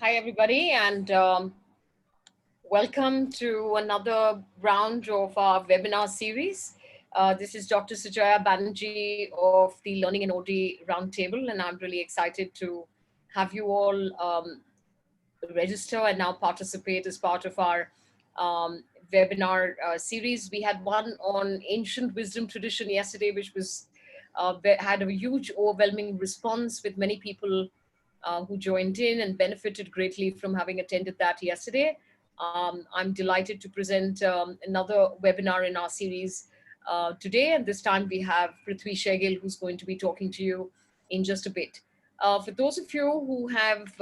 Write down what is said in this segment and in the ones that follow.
Hi, everybody, and welcome to another round of our webinar series. This is Dr. Sujaya Banerjee of the Learning and OD Roundtable, and I'm really excited to have you all register and now participate as part of our webinar series. We had one on ancient wisdom tradition yesterday, which was had a huge, overwhelming response with many people who joined in and benefited greatly from having attended that yesterday. I'm delighted to present another webinar in our series today, and this time we have Prithvi Shegil, who's going to be talking to you in just a bit. For those of you who have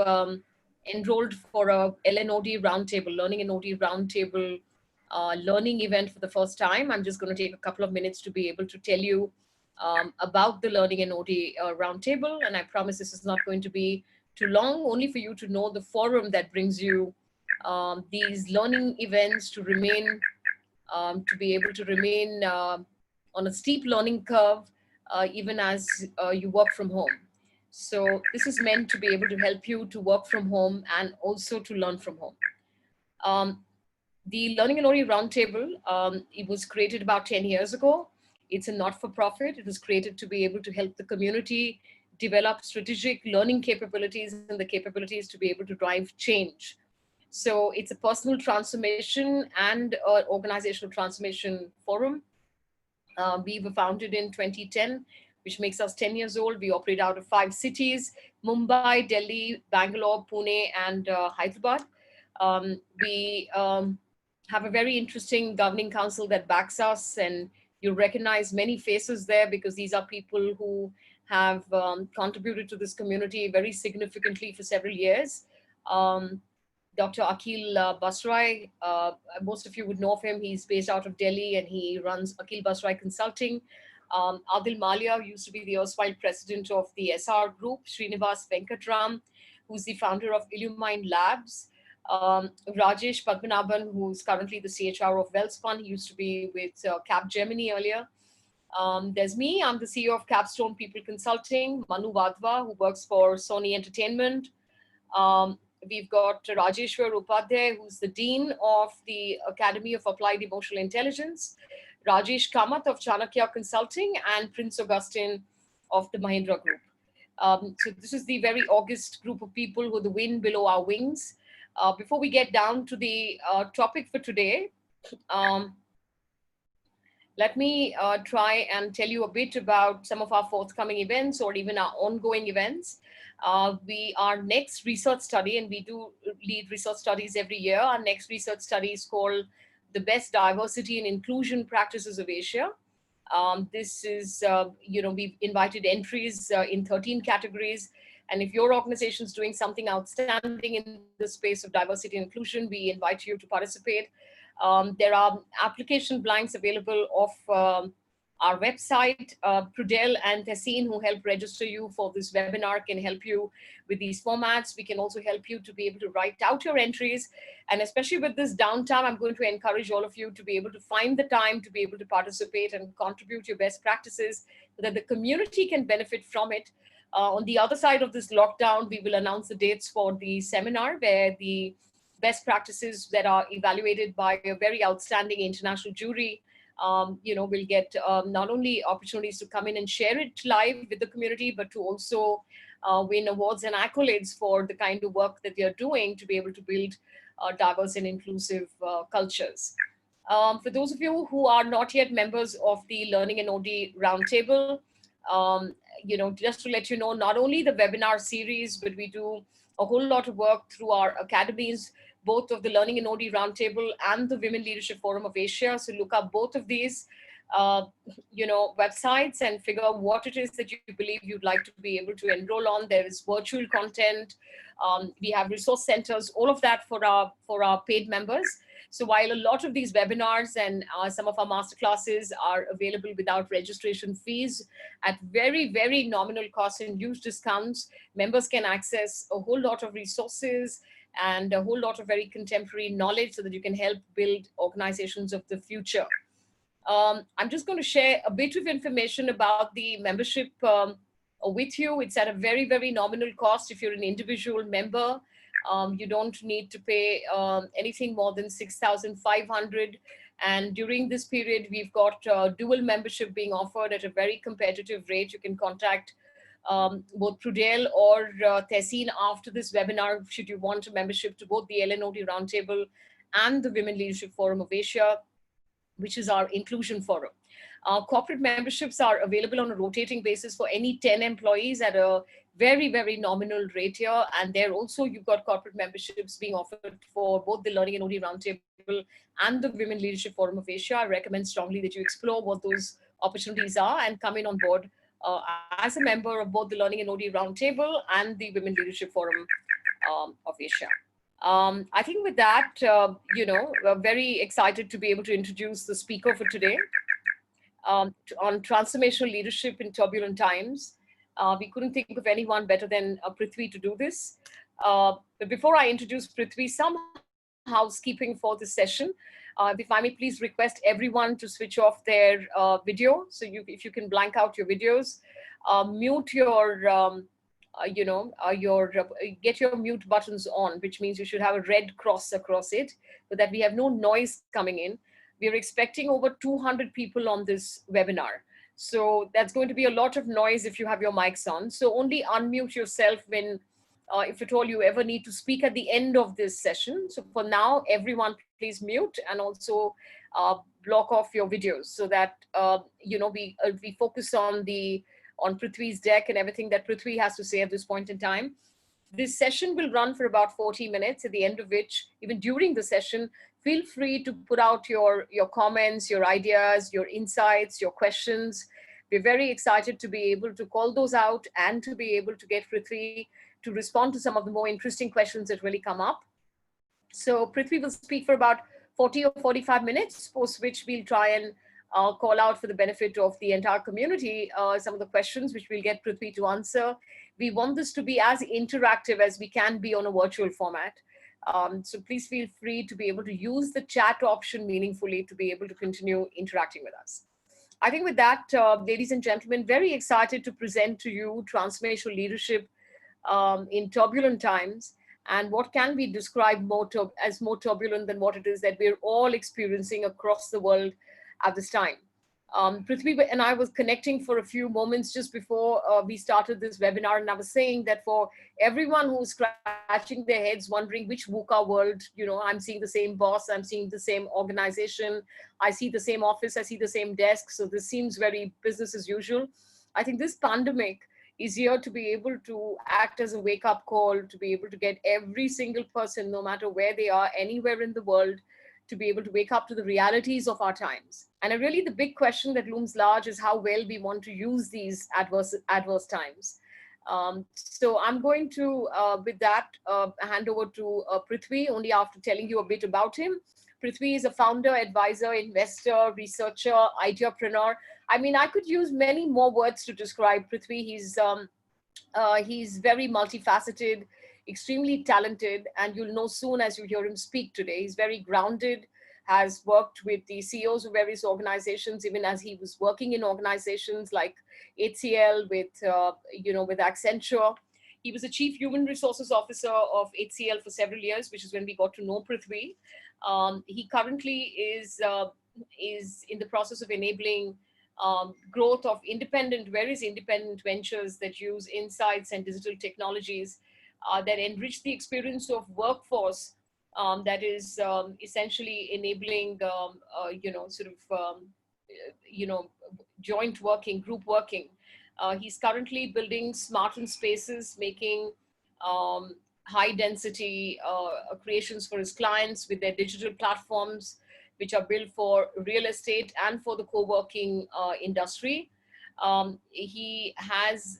enrolled for a LNOD Roundtable, Learning and OD Roundtable learning event for the first time, I'm just going to take a couple of minutes to be able to tell you about the Learning and OD Roundtable, and I promise this is not going to be too long, only for you to know the forum that brings you these learning events to remain, to be able to remain on a steep learning curve, even as you work from home. So this is meant to be able to help you to work from home and also to learn from home. The Learning and OD Roundtable, it was created about 10 years ago. It's a not-for-profit. It was created to be able to help the community develop strategic learning capabilities and the capabilities to be able to drive change. So it's a personal transformation and organizational transformation forum. We were founded in 2010, which makes us 10 years old. We operate out of 5 cities: Mumbai, Delhi, Bangalore, Pune, and Hyderabad. We have a very interesting governing council that backs us, and you'll recognize many faces there because these are people who have contributed to this community very significantly for several years. Dr. Akhil Basrai, most of you would know of him. He's based out of Delhi and he runs Akhil Basrai Consulting. Adil Malia used to be the erstwhile president of the SR Group. Srinivas Venkatram, who's the founder of Illumine Labs. Rajesh Padmanabhan, who's currently the CHR of Wellspun. He used to be with Capgemini earlier. There's me. I'm the CEO of Capstone People Consulting. Manu Vadva, who works for Sony Entertainment. We've got Rajeshwar Upadhyay, who's the Dean of the Academy of Applied Emotional Intelligence, Rajesh Kamath of Chanakya Consulting, and Prince Augustine of the Mahindra Group. So this is the very august group of people who are the wind below our wings. Before we get down to the topic for today, let me try and tell you a bit about some of our forthcoming events or even our ongoing events. Our next research study, and we do lead research studies every year, our next research study is called The Best Diversity and Inclusion Practices of Asia. This is, we've invited entries in 13 categories. And if your organization is doing something outstanding in the space of diversity and inclusion, we invite you to participate. There are application blanks available off our website. Prudel and Tessin, who help register you for this webinar, can help you with these formats. We can also help you to be able to write out your entries. And especially with this downtime, I'm going to encourage all of you to be able to find the time to be able to participate and contribute your best practices so that the community can benefit from it. On the other side of this lockdown, we will announce the dates for the seminar where the best practices that are evaluated by a very outstanding international jury, will get not only opportunities to come in and share it live with the community, but to also win awards and accolades for the kind of work that they are doing to be able to build diverse and inclusive cultures. For those of you who are not yet members of the Learning and OD Roundtable, just to let you know, not only the webinar series, but we do a whole lot of work through our academies, both of the Learning and OD Roundtable and the Women Leadership Forum of Asia. So look up both of these, websites and figure out what it is that you believe you'd like to be able to enroll on. There is virtual content. We have resource centers, all of that for our paid members. So while a lot of these webinars and some of our masterclasses are available without registration fees at very, very nominal costs and huge discounts, members can access a whole lot of resources and a whole lot of very contemporary knowledge so that you can help build organizations of the future. I'm just going to share a bit of information about the membership with you. It's at a very, very nominal cost if you're an individual member. You don't need to pay anything more than 6,500. And during this period, we've got dual membership being offered at a very competitive rate. You can contact both Prudel or Tessin after this webinar, should you want a membership to both the LNOD Roundtable and the Women Leadership Forum of Asia, which is our inclusion forum. Corporate memberships are available on a rotating basis for any 10 employees at a very, very nominal rate here. And there also, you've got corporate memberships being offered for both the Learning and OD Roundtable and the Women Leadership Forum of Asia. I recommend strongly that you explore what those opportunities are and come in on board as a member of both the Learning and OD Roundtable and the Women Leadership Forum of Asia. I think with that, we're very excited to be able to introduce the speaker for today on transformational leadership in turbulent times. We couldn't think of anyone better than Prithvi to do this. But before I introduce Prithvi, some housekeeping for this session. If I may please request everyone to switch off their video. So if you can blank out your videos, mute your get your mute buttons on, which means you should have a red cross across it so that we have no noise coming in. We're expecting over 200 people on this webinar. So that's going to be a lot of noise if you have your mics on. So only unmute yourself when, if at all you ever need to speak at the end of this session. So for now, everyone please mute and also block off your videos so that, we focus on Prithvi's deck and everything that Prithvi has to say at this point in time. This session will run for about 40 minutes, at the end of which, even during the session, feel free to put out your comments, your ideas, your insights, your questions. We're very excited to be able to call those out and to be able to get Prithvi to respond to some of the more interesting questions that really come up. So Prithvi will speak for about 40 or 45 minutes, post which we'll try and call out for the benefit of the entire community some of the questions which we'll get Prithvi to answer. We want this to be as interactive as we can be on a virtual format. So please feel free to be able to use the chat option meaningfully to be able to continue interacting with us. I think with that, ladies and gentlemen, very excited to present to you transformational leadership in turbulent times. And what can be described as more turbulent than what it is that we're all experiencing across the world at this time. Prithvi and I was connecting for a few moments just before we started this webinar, and I was saying that for everyone who's scratching their heads wondering which VUCA world, I'm seeing the same boss, I'm seeing the same organization, I see the same office, I see the same desk, so this seems very business as usual. I think this pandemic is here to be able to act as a wake-up call, to be able to get every single person, no matter where they are, anywhere in the world, to be able to wake up to the realities of our times. And really the big question that looms large is how well we want to use these adverse times. So I'm going to, with that, hand over to Prithvi, only after telling you a bit about him. Prithvi is a founder, advisor, investor, researcher, ideapreneur. I mean, I could use many more words to describe Prithvi. He's very multifaceted, extremely talented, and you'll know soon as you hear him speak today. He's very grounded, has worked with the CEOs of various organizations, even as he was working in organizations like HCL with Accenture. He was the chief human resources officer of HCL for several years, which is when we got to know Prithvi. He currently is in the process of enabling growth of various independent ventures that use insights and digital technologies that enrich the experience of workforce that is essentially enabling, joint working, group working. He's currently building smartened spaces, making high density creations for his clients with their digital platforms, which are built for real estate and for the co-working industry. He's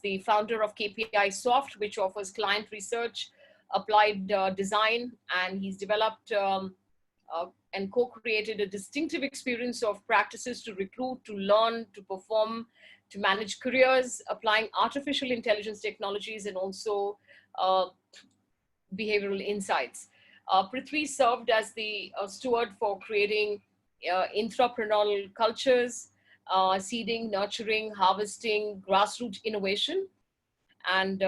the founder of KPI Soft, which offers client research, applied design, and he's developed and co-created a distinctive experience of practices to recruit, to learn, to perform, to manage careers, applying artificial intelligence technologies and also behavioral insights. Prithvi served as the steward for creating intrapreneurial cultures, seeding, nurturing, harvesting, grassroots innovation. And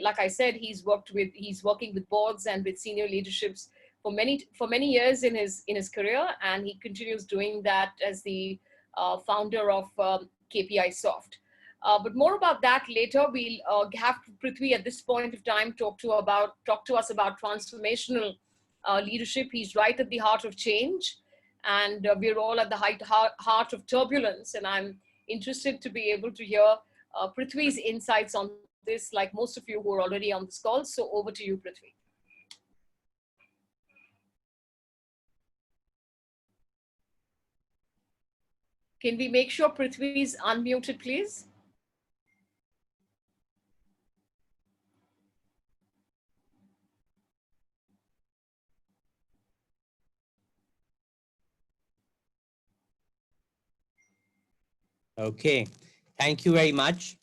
like I said, he's working with boards and with senior leaderships for many years in his career, and he continues doing that as the founder of KPI Soft. But more about that later. We'll have Prithvi at this point of time talk to us about transformational leadership. He's right at the heart of change, and we're all at the heart of turbulence. And I'm interested to be able to hear Prithvi's insights on this, like most of you who are already on this call. So over to you, Prithvi. Can we make sure Prithvi is unmuted, please? Okay, thank you very much.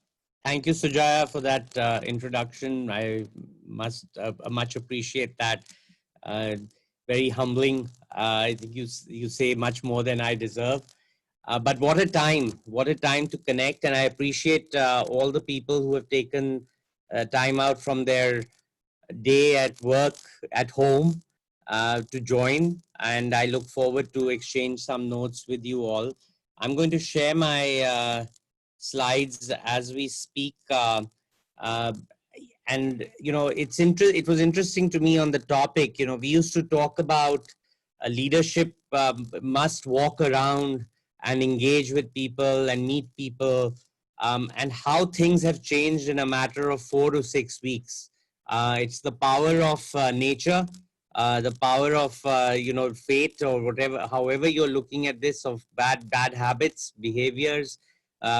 Thank you, Sujaya, for that introduction. I must much appreciate that. Uh, Very humbling. I think you say much more than I deserve. But what a time to connect. And I appreciate all the people who have taken time out from their day at work, at home, to join. And I look forward to exchange some notes with you all. I'm going to share my slides as we speak. Uh, and it was interesting to me on the topic. We used to talk about leadership must walk around and engage with people and meet people, and how things have changed in a matter of 4 to 6 weeks. It's the power of nature, the power of fate, or whatever, however you're looking at this, of bad habits, behaviors,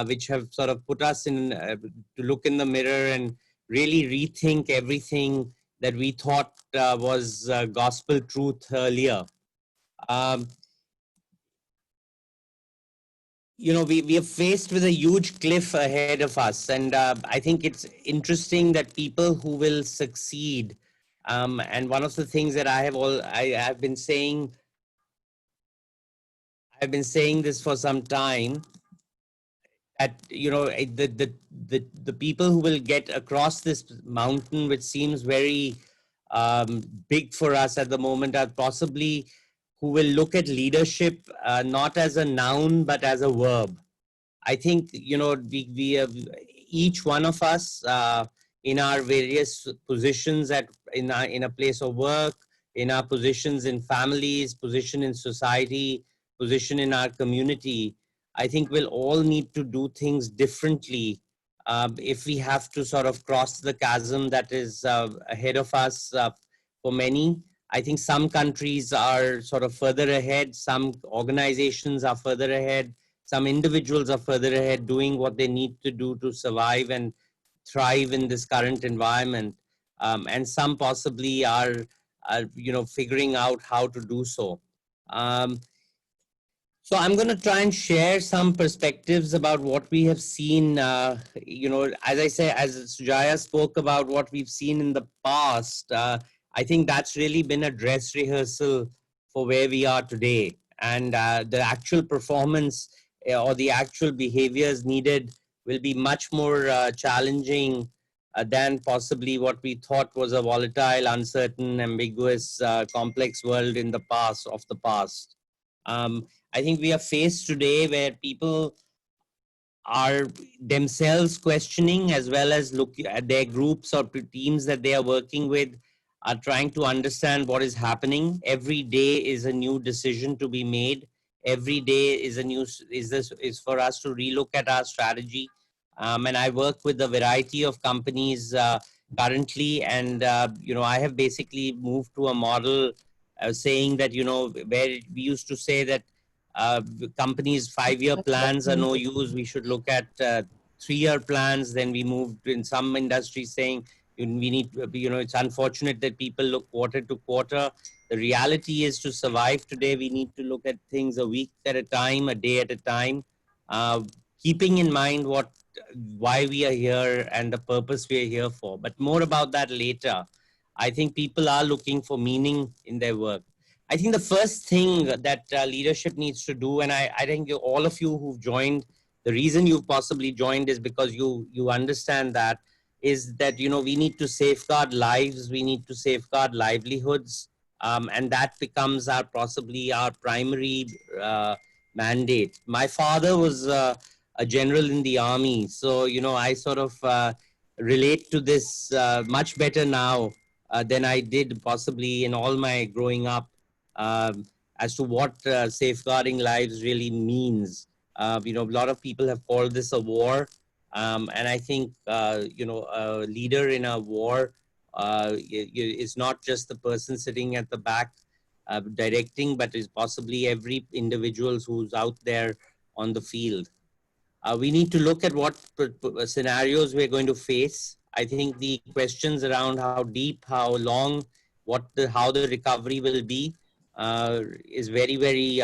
which have sort of put us in to look in the mirror and really rethink everything that we thought was gospel truth earlier. Um, we are faced with a huge cliff ahead of us, and I think it's interesting that people who will succeed, and one of the things that I've been saying, this for some time, that the people who will get across this mountain, which seems very big for us at the moment, are possibly who will look at leadership not as a noun but as a verb. I think we have, each one of us in our various positions in a place of work, in our positions in families, position in society, position in our community. I think we'll all need to do things differently if we have to sort of cross the chasm that is ahead of us for many. I think some countries are sort of further ahead, some organizations are further ahead, some individuals are further ahead doing what they need to do to survive and thrive in this current environment. And some possibly are figuring out how to do so. Um, so I'm going to try and share some perspectives about what we have seen. As I say, as Sujaya spoke about what we've seen in the past, I think that's really been a dress rehearsal for where we are today. And the actual performance or the actual behaviors needed will be much more challenging than possibly what we thought was a volatile, uncertain, ambiguous, complex world in the past, of the past. I think we are faced today where people are themselves questioning, as well as looking at their groups or teams that they are working with, are trying to understand what is happening. Every day is a new decision to be made. Every day is a new is for us to relook at our strategy. And I work with a variety of companies currently, and I have basically moved to a model saying that where we used to say that companies' 5-year plans are no use. We should look at 3-year plans. Then we moved in some industries saying we need, it's unfortunate that people look quarter to quarter. The reality is, to survive today, we need to look at things a week at a time, a day at a time, keeping in mind why we are here and the purpose we are here for. But more about that later. I think people are looking for meaning in their work. I think the first thing that leadership needs to do, and I think all of you who've joined, the reason you've possibly joined is because you understand that, is that, we need to safeguard lives, we need to safeguard livelihoods, and that becomes our possibly our primary mandate. My father was a general in the army, so I sort of relate to this much better now than I did possibly in all my growing up, um, as to what safeguarding lives really means. A lot of people have called this a war, and I think a leader in a war is not just the person sitting at the back directing, but is possibly every individual who's out there on the field. We need to look at what scenarios we're going to face. I think the questions around how deep, how long, how the recovery will be is very, very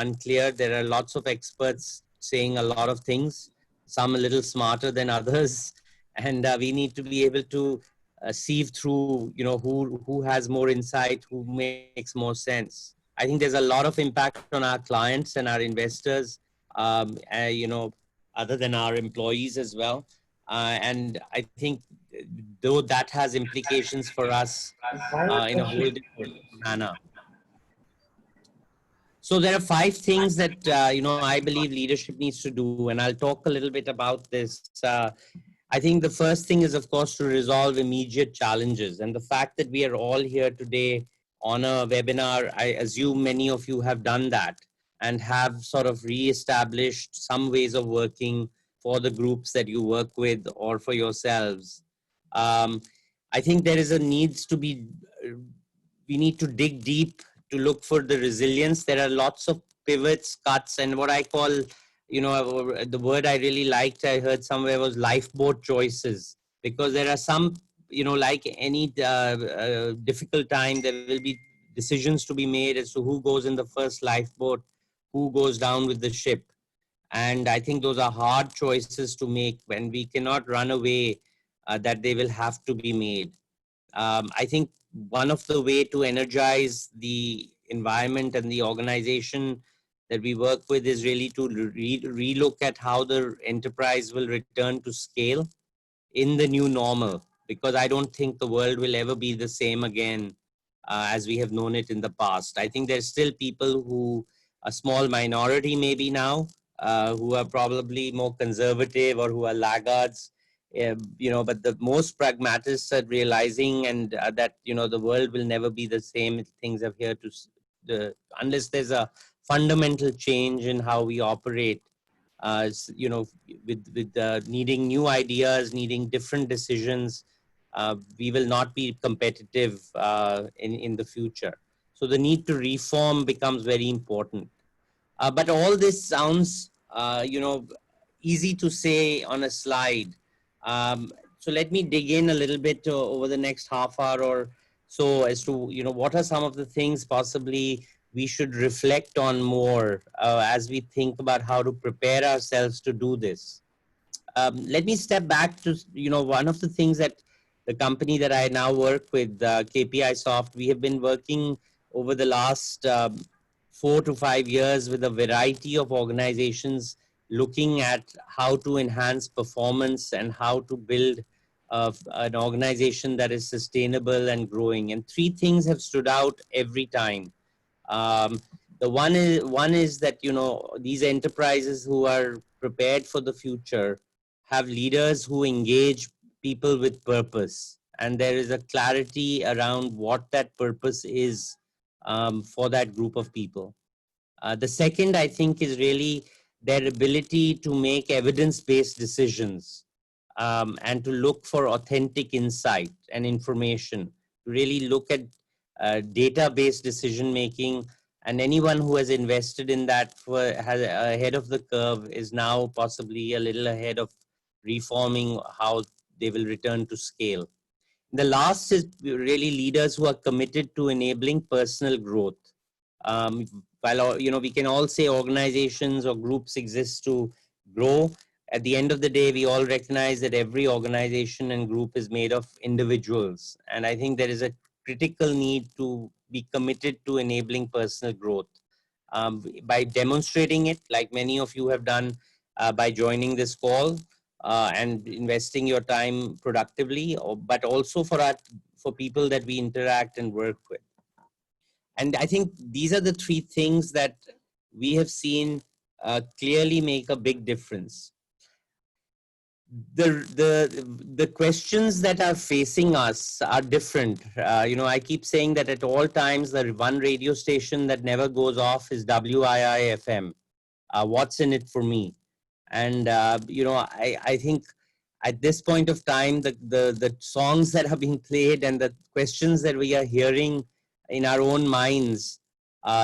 unclear. There are lots of experts saying a lot of things, some a little smarter than others, and we need to be able to sieve through, who has more insight, who makes more sense. I think there's a lot of impact on our clients and our investors, other than our employees as well. And I think, though that has implications for us And final in a whole question. different manner. So there are five things that I believe leadership needs to do, and I'll talk a little bit about this. I think the first thing is, of course, to resolve immediate challenges, and the fact that we are all here today on a webinar, I assume many of you have done that and have sort of re-established some ways of working for the groups that you work with or for yourselves. Um, I think there is a needs to be we need to dig deep to look for the resilience. There are lots of pivots, cuts, and what I call, the word I really liked, I heard somewhere, was lifeboat choices. Because there are some, like any difficult time, there will be decisions to be made as to who goes in the first lifeboat, who goes down with the ship. And I think those are hard choices to make when we cannot run away, that they will have to be made. I think one of the way to energize the environment and the organization that we work with is really to relook at how the enterprise will return to scale in the new normal, because I don't think the world will ever be the same again as we have known it in the past. I think there's still people who, a small minority maybe now, who are probably more conservative or who are laggards, but the most pragmatists are realizing and that, the world will never be the same. Things are here to, unless there's a fundamental change in how we operate, with needing new ideas, needing different decisions, we will not be competitive in the future. So the need to reform becomes very important. But all this sounds, easy to say on a slide. So let me dig in a little bit over the next half hour or so as to, what are some of the things possibly we should reflect on more as we think about how to prepare ourselves to do this. Let me step back to, one of the things that the company that I now work with, KPI Soft, we have been working over the last 4 to 5 years with a variety of organizations looking at how to enhance performance and how to build an organization that is sustainable and growing. And three things have stood out every time. Um, the one is that, these enterprises who are prepared for the future have leaders who engage people with purpose, and there is a clarity around what that purpose is for that group of people. The second, I think, is really their ability to make evidence-based decisions, and to look for authentic insight and information, to really look at data-based decision making. And anyone who has invested in that has ahead of the curve is now possibly a little ahead of reforming how they will return to scale. The last is really leaders who are committed to enabling personal growth. While we can all say organizations or groups exist to grow, at the end of the day, we all recognize that every organization and group is made of individuals. And I think there is a critical need to be committed to enabling personal growth by demonstrating it, like many of you have done by joining this call, and investing your time productively, but also for people that we interact and work with. And I think these are the three things that we have seen clearly make a big difference. The questions that are facing us are different. I keep saying that at all times the one radio station that never goes off is WIIFM. What's in it for me? And I think at this point of time, the songs that are being played and the questions that we are hearing in our own minds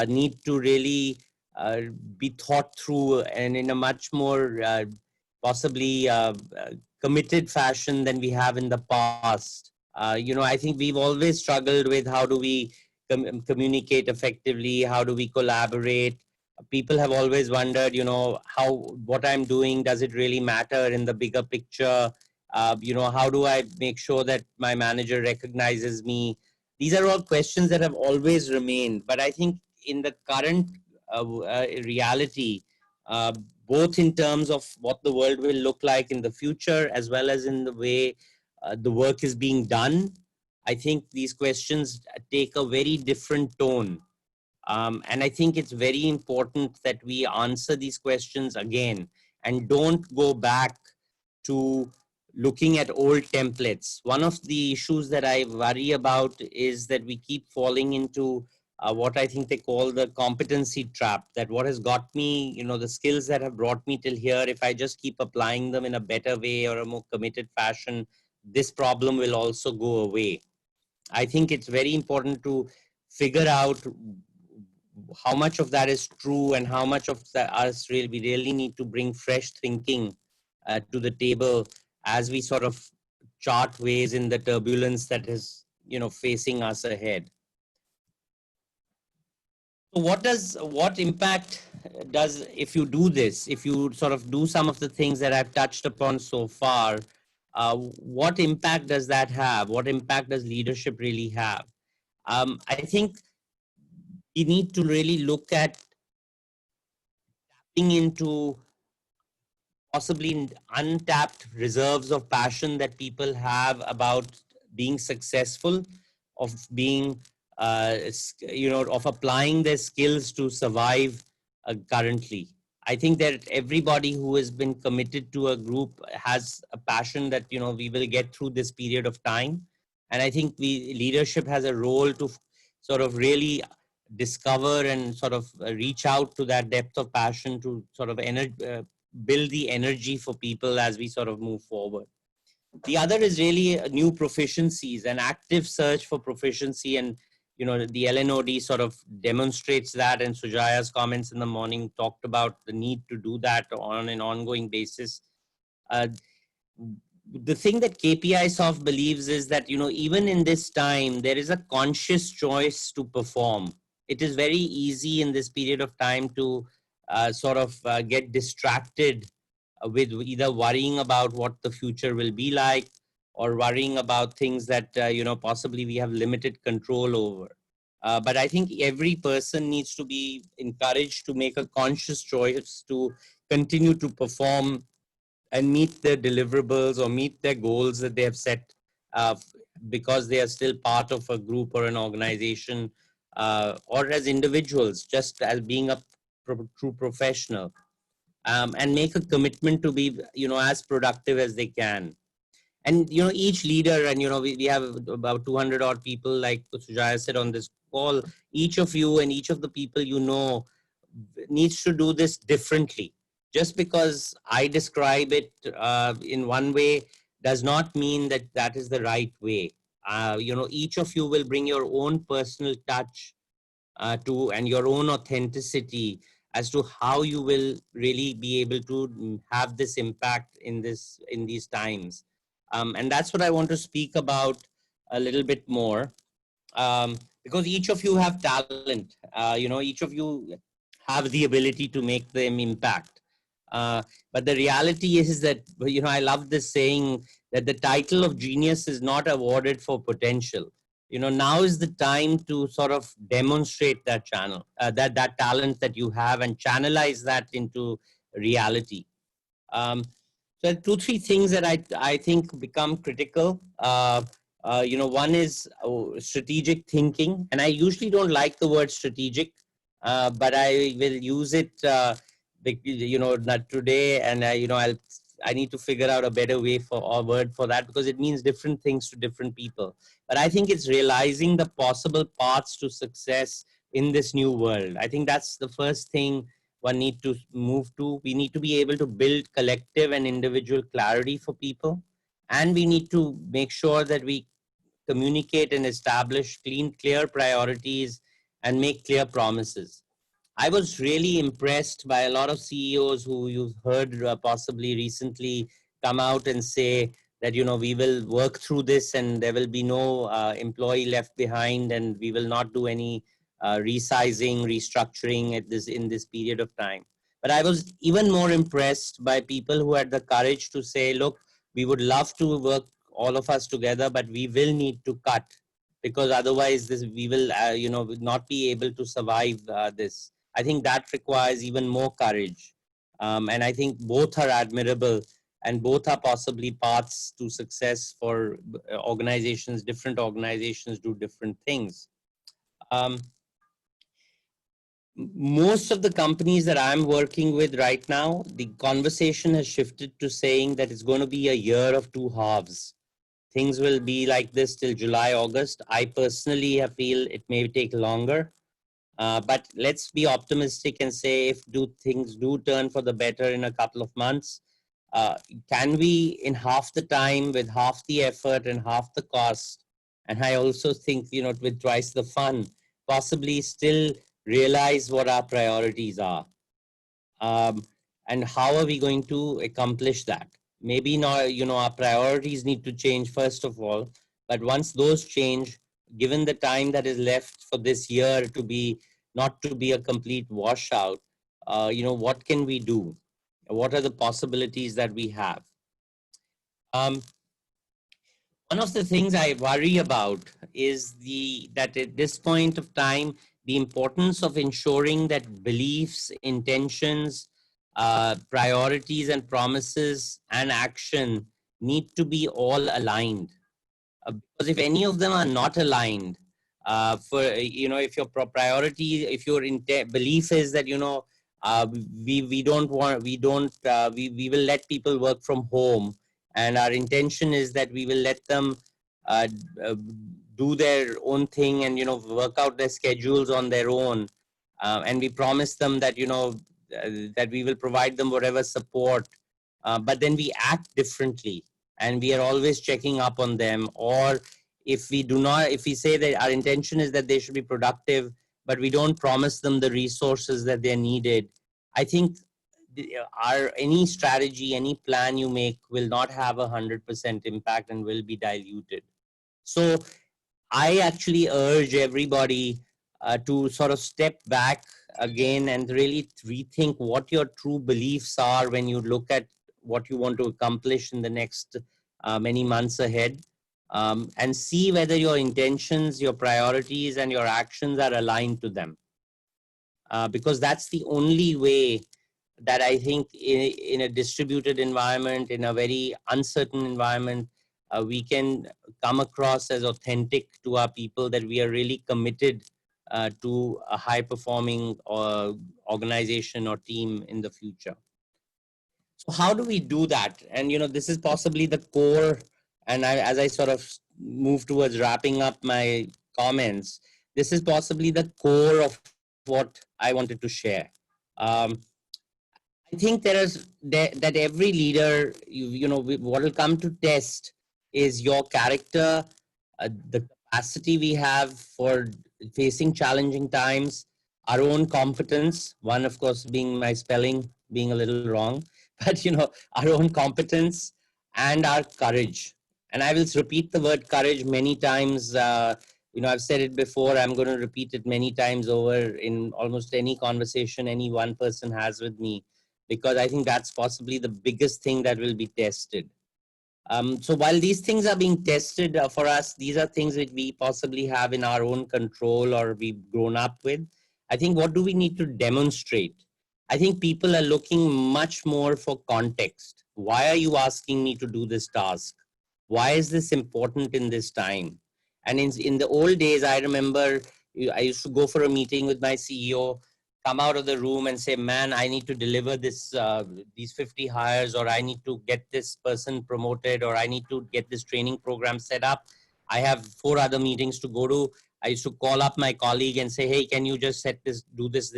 need to really uh, be thought through and in a much more possibly committed fashion than we have in the past. I think we've always struggled with how do we communicate effectively, how do we collaborate. People have always wondered, how what I'm doing, does it really matter in the bigger picture? How do I make sure that my manager recognizes me? These are all questions that have always remained. But I think in the current reality, uh, both in terms of what the world will look like in the future, as well as in the way the work is being done, I think these questions take a very different tone. And I think it's very important that we answer these questions again and don't go back to looking at old templates. One of the issues that I worry about is that we keep falling into what I think they call the competency trap. That what has got me, the skills that have brought me till here, if I just keep applying them in a better way or a more committed fashion, this problem will also go away. I think it's very important to figure out how much of that is true and how much of that us really we really need to bring fresh thinking to the table as we sort of chart ways in the turbulence that is facing us ahead. So what impact does, if you do this, if you sort of do some of the things that I've touched upon so far, what impact does that have? What impact does leadership really have? I think we need to really look at tapping into possibly untapped reserves of passion that people have about being successful, of being, of applying their skills to survive currently. I think that everybody who has been committed to a group has a passion that, we will get through this period of time. And I think leadership has a role to sort of really discover and sort of reach out to that depth of passion to sort of build the energy for people as we sort of move forward. The other is really new proficiencies, an active search for proficiency. And, the LNOD sort of demonstrates that. And Sujaya's comments in the morning talked about the need to do that on an ongoing basis. Uh, the thing that KPI Soft believes is that, even in this time, there is a conscious choice to perform. It is very easy in this period of time to sort of get distracted with either worrying about what the future will be like or worrying about things that, possibly we have limited control over. But I think every person needs to be encouraged to make a conscious choice to continue to perform and meet their deliverables or meet their goals that they have set, uh, because they are still part of a group or an organization, or as individuals, just as being a true professional, and make a commitment to be, as productive as they can. And, each leader, and, we have about 200 odd people, like Sujaya said on this call, each of you and each of the people, needs to do this differently. Just because I describe it in one way does not mean that that is the right way. Each of you will bring your own personal touch to and your own authenticity as to how you will really be able to have this impact in these times. And that's what I want to speak about a little bit more, because each of you have talent. Each of you have the ability to make them impact. But the reality is that, I love this saying that the title of genius is not awarded for potential. Now is the time to sort of demonstrate that that talent that you have and channelize that into reality. Um, So two, three things that I think become critical. One is strategic thinking, and I usually don't like the word strategic, but I will use it. Not today, and I need to figure out a better way for or word for that because it means different things to different people. But I think it's realizing the possible paths to success in this new world. I think that's the first thing one need to move to. We need to be able to build collective and individual clarity for people, and we need to make sure that we communicate and establish clear priorities and make clear promises. I was really impressed by a lot of CEOs who you've heard possibly recently come out and say that we will work through this and there will be no employee left behind, and we will not do any resizing, restructuring at this in this period of time. But I was even more impressed by people who had the courage to say, look, we would love to work all of us together, but we will need to cut because otherwise this we will not be able to survive this. I think that requires even more courage. And I think both are admirable and both are possibly paths to success for organizations. Different organizations do different things. Um, Most of the companies that I'm working with right now, the conversation has shifted to saying that it's going to be a year of two halves. Things will be like this till July, August. I personally feel it may take longer. But let's be optimistic and say if things do turn for the better in a couple of months, uh, can we in half the time with half the effort and half the cost, and I also think with twice the fun, possibly still realize what our priorities are, um, and how are we going to accomplish that? Maybe not, our priorities need to change first of all, but once those change, given the time that is left for this year to be not to be a complete washout, what can we do? What are the possibilities that we have? Um, One of the things I worry about is that at this point of time, the importance of ensuring that beliefs, intentions, priorities, and promises and action need to be all aligned. Because if any of them are not aligned, if your priority, if your belief is that we will let people work from home, and our intention is that we will let them uh, uh, do their own thing and work out their schedules on their own, and we promise them that that we will provide them whatever support, but then we act differently and we are always checking up on them. Or if we say that our intention is that they should be productive, but we don't promise them the resources that they're needed, I think any strategy, any plan you make will not have 100% impact and will be diluted. So I actually urge everybody to sort of step back again and really rethink what your true beliefs are when you look at what you want to accomplish in the next many months ahead, and see whether your intentions, your priorities, and your actions are aligned to them. Because that's the only way that I think in a distributed environment, in a very uncertain environment, we can come across as authentic to our people, that we are really committed to a high performing organization or team in the future. So how do we do that? And this is possibly the core, and as I sort of move towards wrapping up my comments, this is possibly the core of what I wanted to share. Um, I think that every leader, what will come to test is your character, the capacity we have for facing challenging times, our own competence. One, of course, being my spelling being a little wrong, but our own competence and our courage. And I will repeat the word courage many times. I've said it before. I'm going to repeat it many times over in almost any conversation any one person has with me, because I think that's possibly the biggest thing that will be tested. So while these things are being tested for us, these are things that we possibly have in our own control or we've grown up with. I think what do we need to demonstrate? I think people are looking much more for context. why are you asking me to do this task? Why is this important in this time? And in the old days, I remember I used to go for a meeting with my CEO, come out of the room and say, man, I need to deliver these 50 hires, or I need to get this person promoted, or I need to get this training program set up. I have 4 other meetings to go to. I used to call up my colleague and say, hey, can you just set this, do this,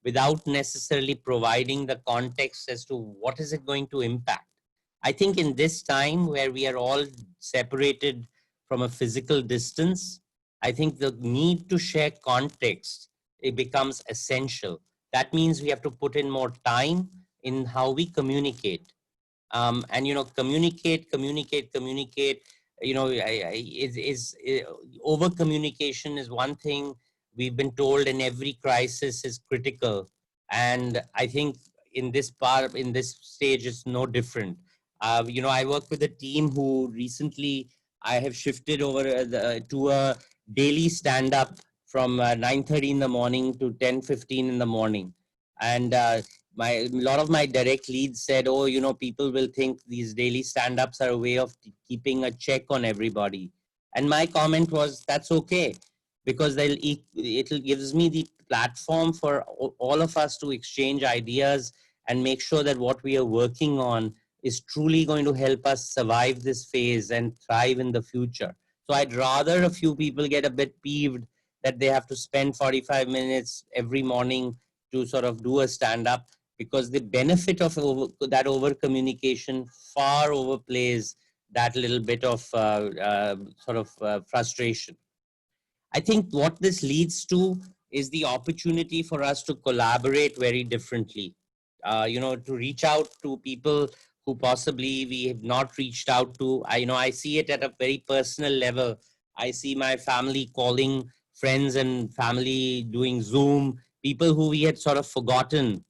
without necessarily providing the context as to what is it going to impact. I think in this time where we are all separated from a physical distance, I think the need to share context, it becomes essential. That means we have to put in more time in how we communicate. And communicate. Over communication is one thing we've been told in every crisis is critical, and I think in this stage it's no different. I work with a team who recently I have shifted over to a daily stand up from 9:30 in the morning to 10:15 in the morning, and a lot of my direct leads said, oh, people will think these daily stand-ups are a way of keeping a check on everybody. And my comment was, that's okay, because it'll gives me the platform for all of us to exchange ideas and make sure that what we are working on is truly going to help us survive this phase and thrive in the future. So I'd rather a few people get a bit peeved that they have to spend 45 minutes every morning to sort of do a stand up, because the benefit of that over communication far overplays that little bit of frustration. I think what this leads to is the opportunity for us to collaborate very differently. To reach out to people who possibly we have not reached out to. I see it at a very personal level. I see my family calling friends and family doing Zoom, people who we had sort of forgotten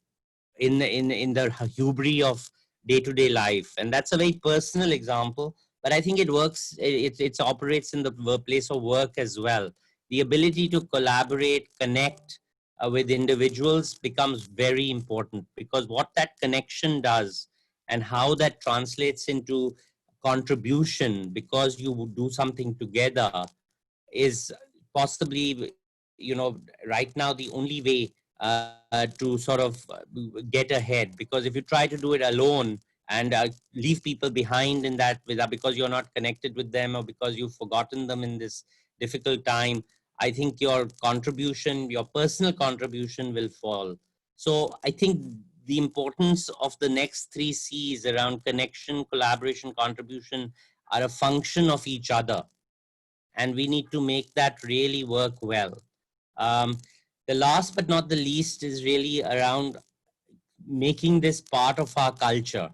in the hubris of day-to-day life. And that's a very personal example, but I think it works. It operates in the workplace of work as well. The ability to collaborate, connect with individuals becomes very important, because what that connection does and how that translates into contribution, because you do something together, is possibly, right now the only way to sort of get ahead. Because if you try to do it alone and leave people behind in that without, because you're not connected with them or because you've forgotten them in this difficult time, I think your contribution, your personal contribution, will fall. So I think the importance of the next 3 C's around connection, collaboration, contribution are a function of each other, and we need to make that really work well. Um, the last but not the least is really around making this part of our culture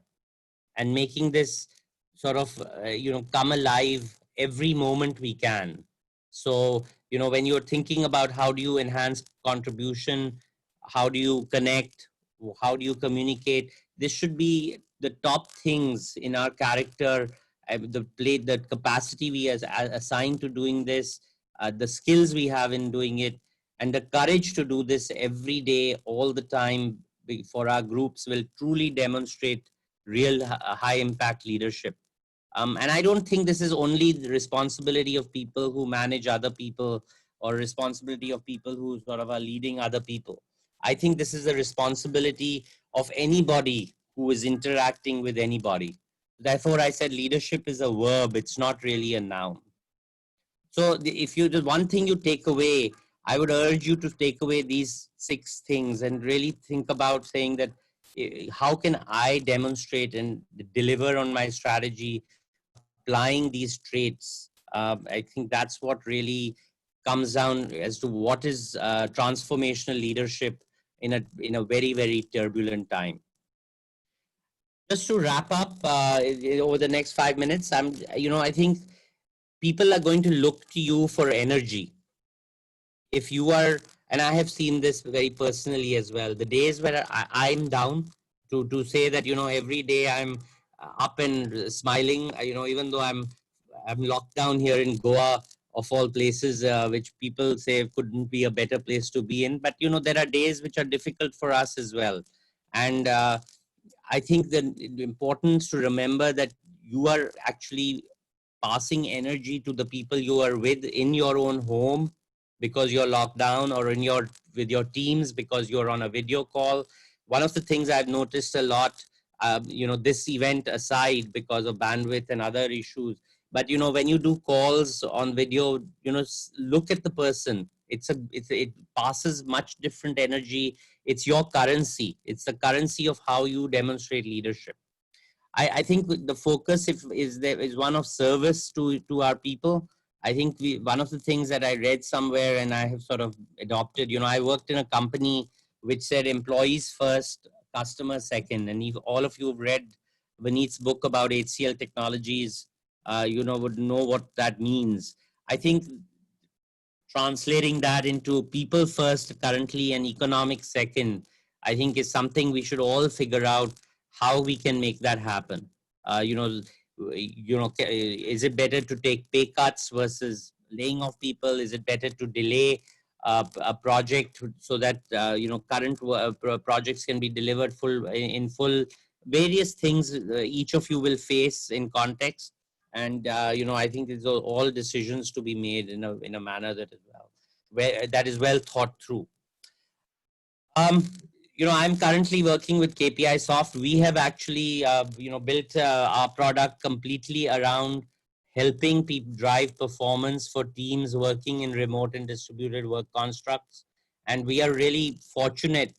and making this sort of come alive every moment we can. So when you're thinking about how do you enhance contribution, how do you connect, how do you communicate, this should be the top things in our character, the capacity we as assigned to doing this, the skills we have in doing it, and the courage to do this every day all the time for our groups will truly demonstrate real high impact leadership. And I don't think this is only the responsibility of people who manage other people or responsibility of people who sort of are leading other people. I think this is a responsibility of anybody who is interacting with anybody. Therefore, I said leadership is a verb, it's not really a noun. So if you, the one thing you take away, I would urge you to take away these 6 things and really think about saying that how can I demonstrate and deliver on my strategy, applying these traits. I think that's what really comes down as to what is transformational leadership in a very, very turbulent time. Just to wrap up over the next 5 minutes, I think people are going to look to you for energy. If you are, and I have seen this very personally as well, the days where I'm down, to say that every day I'm up and smiling, even though I'm locked down here in Goa of all places, which people say couldn't be a better place to be in, but there are days which are difficult for us as well. And I think the importance to remember that you are actually passing energy to the people you are with in your own home because you're locked down, or in your with your teams because you're on a video call. One of the things I've noticed a lot, this event aside, because of bandwidth and other issues, but when you do calls on video, look at the person. It passes much different energy. It's your currency. It's the currency of how you demonstrate leadership. I think the focus is one of service to our people. I think one of the things that I read somewhere and I have sort of adopted, I worked in a company which said employees first, customers second. And if all of you have read Vineet's book about HCL technologies, would know what that means. I think translating that into people first currently and economic second, I think is something we should all figure out how we can make that happen. uh, you know is it better to take pay cuts versus laying off people? Is it better to delay a project so that current projects can be delivered in full? Various things each of you will face in context, and I think these are all decisions to be made in a manner that is well thought through. um, I'm currently working with KPI Soft. We have actually, built our product completely around helping people drive performance for teams working in remote and distributed work constructs. And we are really fortunate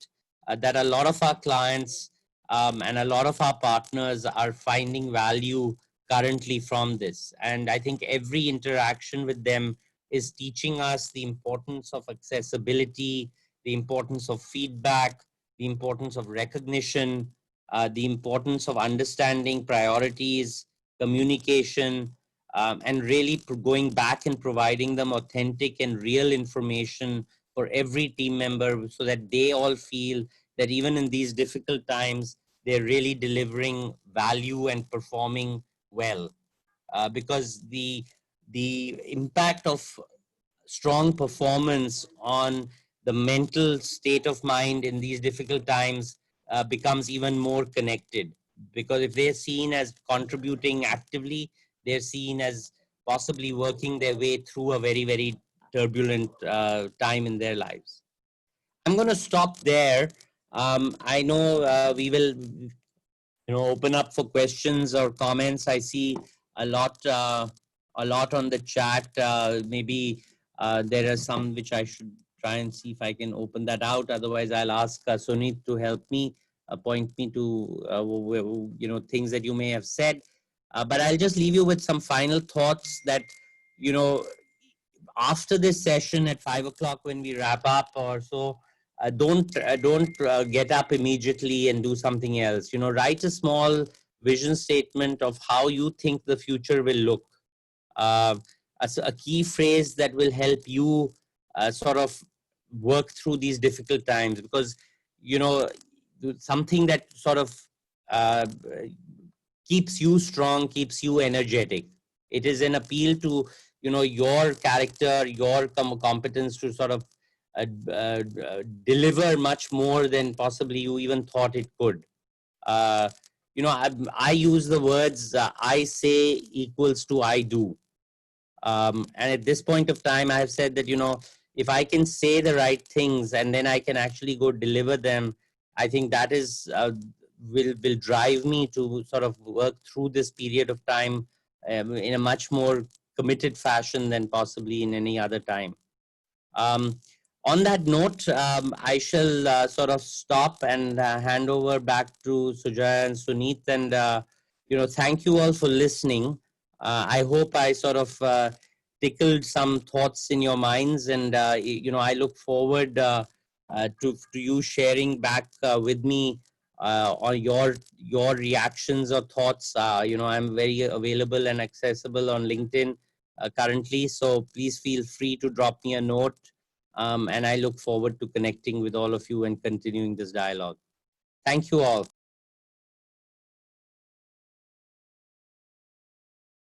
that a lot of our clients and a lot of our partners are finding value currently from this. And I think every interaction with them is teaching us the importance of accessibility, the importance of feedback, the importance of recognition, the importance of understanding priorities, communication, and really going back and providing them authentic and real information for every team member so that they all feel that even in these difficult times, they're really delivering value and performing well. Because the impact of strong performance on the mental state of mind in these difficult times becomes even more connected, because if they're seen as contributing actively, they're seen as possibly working their way through a very, very turbulent time in their lives. I'm going to stop there. I know we will open up for questions or comments. I see a lot on the chat. Maybe there are some which I should try and see if I can open that out. Otherwise I'll ask Sunit to help me, point me to things that you may have said. But I'll just leave you with some final thoughts that you know after this session at 5 o'clock, when we wrap up or so, don't get up immediately and do something else. Write a small vision statement of how you think the future will look. uh, a key phrase that will help you sort of work through these difficult times, because you know something that sort of uh, keeps you strong, keeps you energetic. It is an appeal to your character, your competence to sort of deliver much more than possibly you even thought it could. uh, I use the words I say equals to I do. And at this point of time, I have said that if I can say the right things and then I can actually go deliver them, I think that is will drive me to sort of work through this period of time in a much more committed fashion than possibly in any other time. um, on that note, I shall sort of stop and hand over back to Sujaya and Suneet. And, thank you all for listening. I hope I sort of tickled some thoughts in your minds. And, I look forward to you sharing back with me on your reactions or thoughts. I'm very available and accessible on LinkedIn currently. So please feel free to drop me a note. And I look forward to connecting with all of you and continuing this dialogue. Thank you all.